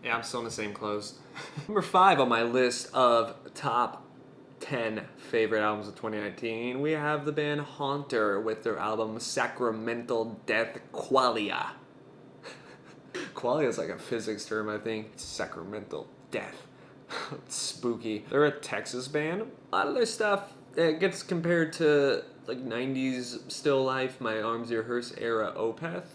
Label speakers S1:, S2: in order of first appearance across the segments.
S1: Yeah, I'm still in the same clothes. Number 5 on my list of top 10 favorite albums of 2019, we have the band Haunter with their album Sacramental Death Qualia. Qualia is like a physics term, I think. Sacramental Death. It's spooky. They're a Texas band. A lot of their stuff gets compared to like 90s Still Life, My Arms Your Hearse era Opeth,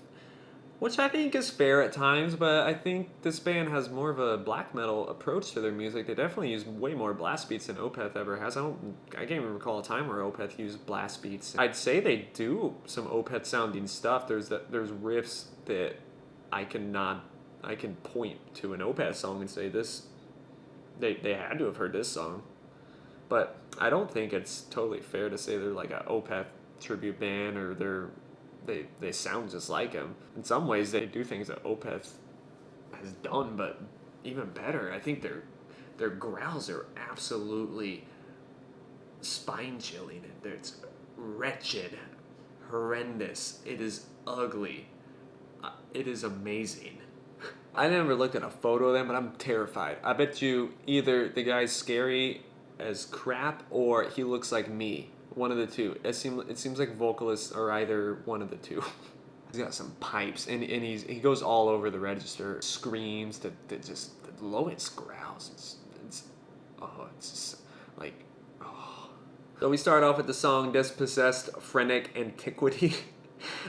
S1: which I think is fair at times, but I think this band has more of a black metal approach to their music. They definitely use way more blast beats than Opeth ever has. I can't even recall a time where Opeth used blast beats. I'd say they do some Opeth sounding stuff. There's riffs that I can point to an Opeth song and say this. They had to have heard this song, but I don't think it's totally fair to say they're like a Opeth tribute band or they sound just like him. In some ways, they do things that Opeth has done, but even better. I think their growls are absolutely spine-chilling. It's wretched, horrendous. It is ugly. It is amazing. I never looked at a photo of them, but I'm terrified. I bet you either the guy's scary as crap or he looks like me. One of the two. It seems like vocalists are either one of the two. He's got some pipes, and he goes all over the register. Screams, the lowest growls. It's just like, oh. So we start off with the song Dispossessed Phrenic Antiquity.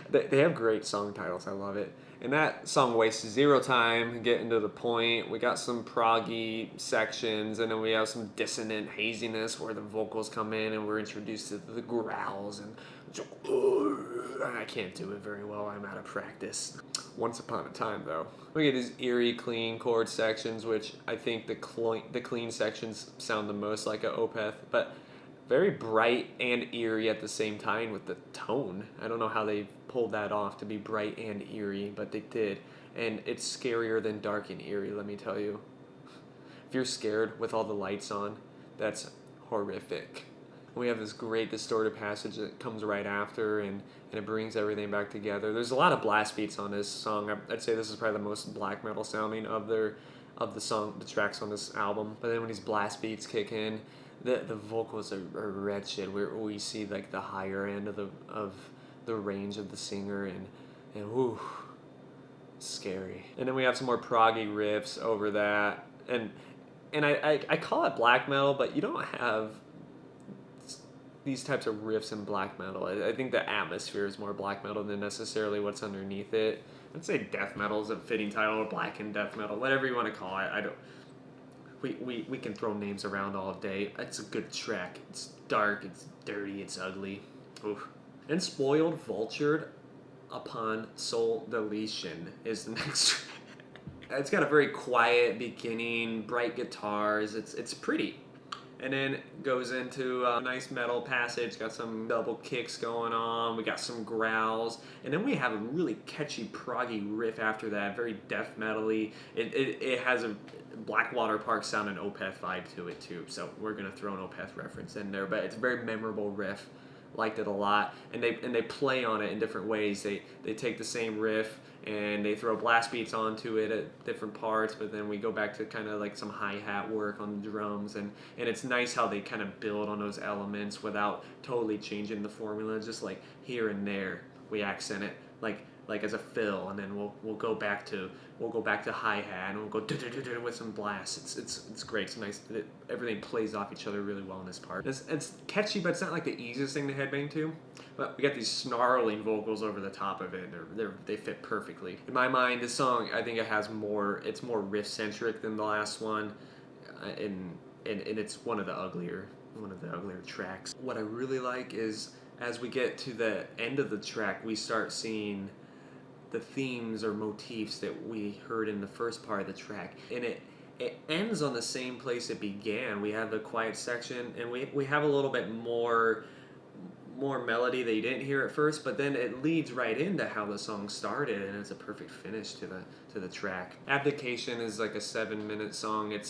S1: They have great song titles. I love it. And that song wastes zero time getting to the point. We got some proggy sections, and then we have some dissonant haziness where the vocals come in and we're introduced to the growls. And I can't do it very well. I'm out of practice. Once upon a time, though. We get these eerie, clean chord sections, which I think the clean sections sound the most like a Opeth. But very bright and eerie at the same time with the tone. I don't know how they pulled that off to be bright and eerie, but they did. And it's scarier than dark and eerie, let me tell you. If you're scared with all the lights on, that's horrific. We have this great distorted passage that comes right after, and it brings everything back together. There's a lot of blast beats on this song. I'd say this is probably the most black metal sounding of the tracks on this album. But then when these blast beats kick in, the vocals are wretched. We see like the higher end of the range of the singer, and whoo, scary. And then we have some more proggy riffs over that, and I call it black metal, but you don't have these types of riffs in black metal. I think the atmosphere is more black metal than necessarily what's underneath it. I'd say death metal is a fitting title, or black and death metal, whatever you want to call it. I don't. We can throw names around all day. It's a good track. It's dark, it's dirty, it's ugly. Oof. And Spoiled Vultured Upon Soul Deletion is the next track. It's got a very quiet beginning, bright guitars. It's pretty. And then goes into a nice metal passage, got some double kicks going on, we got some growls, and then we have a really catchy proggy riff after that, very death metal-y. It has a Blackwater Park sound and Opeth vibe to it too, so we're gonna throw an Opeth reference in there, but it's a very memorable riff. Liked it a lot, and they play on it in different ways. They take the same riff and they throw blast beats onto it at different parts, but then we go back to kind of like some hi-hat work on the drums, and it's nice how they kind of build on those elements without totally changing the formula. Just like here and there we accent it like as a fill, and then we'll go back to hi-hat, and we'll go with some blasts. It's great. It's nice. Everything plays off each other really well in this part. It's catchy, but it's not like the easiest thing to headbang to. But we got these snarling vocals over the top of it. They fit perfectly. In my mind, this song, I think it's more riff-centric than the last one, and it's one of the uglier tracks. What I really like is as we get to the end of the track, we start seeing the themes or motifs that we heard in the first part of the track, and it ends on the same place it began. We have the quiet section, and we have a little bit more melody that you didn't hear at first, but then it leads right into how the song started, and it's a perfect finish to the track. Abdication is like a 7-minute song. It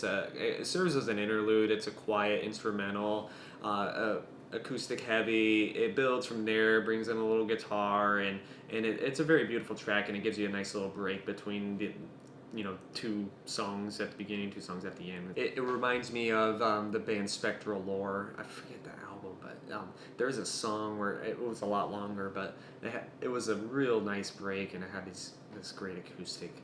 S1: serves as an interlude. It's a quiet instrumental, acoustic heavy. It builds from there, brings in a little guitar, and it's a very beautiful track, and it gives you a nice little break between 2 songs at the beginning, 2 songs at the end. It reminds me of the band Spectral Lore. I forget the album, but there's a song where it was a lot longer, but it was a real nice break, and it had this great acoustic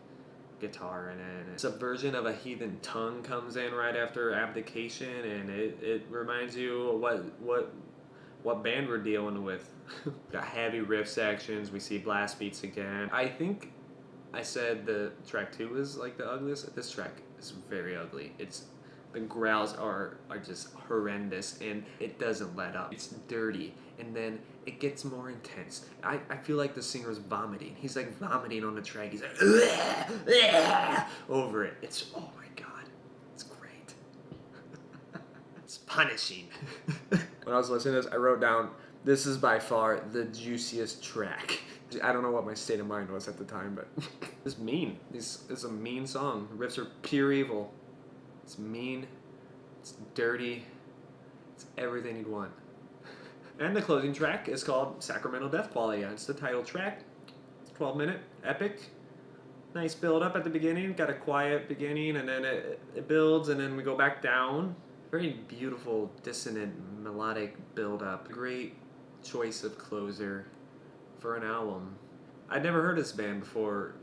S1: guitar in it. And Subversion of a Heathen Tongue comes in right after Abdication, and it reminds you of what band we're dealing with. Got heavy riff sections. We see blast beats again. I think I said the track 2 is like the ugliest. This track is very ugly. The growls are just horrendous, and it doesn't let up. It's dirty, and then it gets more intense. I feel like the singer's vomiting. He's like vomiting on the track. He's like over it. Oh my god, it's great. It's punishing. When I was listening to this, I wrote down, this is by far the juiciest track. I don't know what my state of mind was at the time, but it's mean. It's a mean song. The riffs are pure evil. It's mean. It's dirty. It's everything you'd want. And the closing track is called Sacramental Death Qualia. It's the title track. It's 12-minute, epic. Nice build up at the beginning. Got a quiet beginning, and then it builds, and then we go back down. Very beautiful, dissonant, melodic build up. Great choice of closer for an album. I'd never heard this band before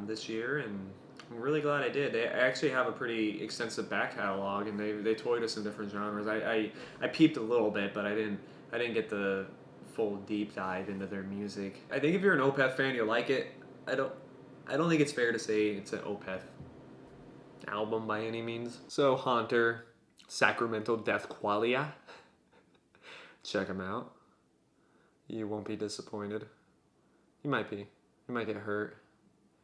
S1: this year, and I'm really glad I did. They actually have a pretty extensive back catalog, and they toyed us in different genres. I peeped a little bit, but I didn't get the full deep dive into their music. I think if you're an Opeth fan, you'll like it. I don't think it's fair to say it's an Opeth album by any means. So Haunter, Sacramental Death Qualia. Check them out. You won't be disappointed. You might be. You might get hurt.